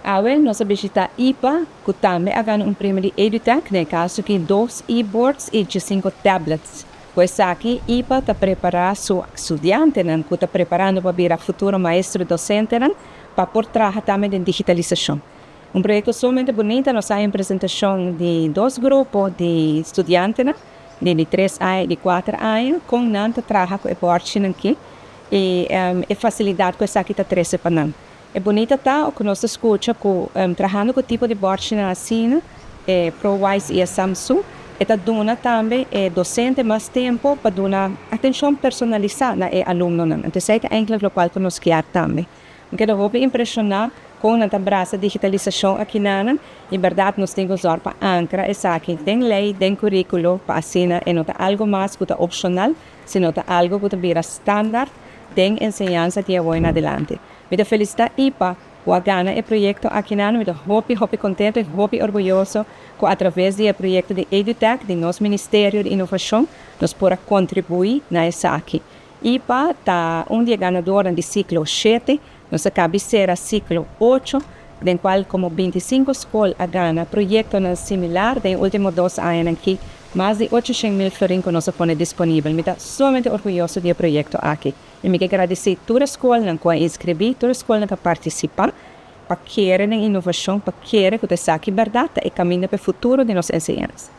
Awe, nossa visita IPA, que também há um prêmio de EduTech, no caso que 2 e-boards e 5 tablets. Pois aqui, IPA está preparando seu estudante, que está preparando para vir a futuro maestro docente, para por trás também de digitalização. Um projeto somente bonito, nós temos a apresentação de 2 grupos de estudantes, de 3 anos e de 4 anos, com nanta trabalho com o board aqui, e a facilidade que essa aqui está trazendo para nós. É bonita tá, que nós escuta com trabalhando com o tipo de board assim, ProWise e a Samsung, e tá dando também docente mais tempo para dar atenção personalizada ao aluno. Então, isso é o qual que nós queremos também. Porque eu vou impressionar com a braça digitalização aqui na em verdade nós temos que usar para ancrar essa aqui tem lei, tem currículo para assinar e não algo mais que é opcional, sino algo que vira standard, tem enseñanza de hoje em adelante. Me felicito IPA por ganhar o projeto aqui na me hopi contente e hopi orgulhoso que através do projeto de EduTech de nosso Ministério de Inovação nós podemos contribuir nessa aqui. IPA está dia ganadora de ciclo 7, nós acabamos de ser a ciclo 8, no qual como 25 escolas ganham projeto similar nos últimos 2 anos aqui, mais de 800.000 florins que nós põe disponível. Me está somente orgulhoso do projeto aqui. E me quero agradecer toda a escola que inscrevi, toda a escola que participa, para querer inovação, para querer que você saque verdade e caminhe para o futuro de nossas ensinanças.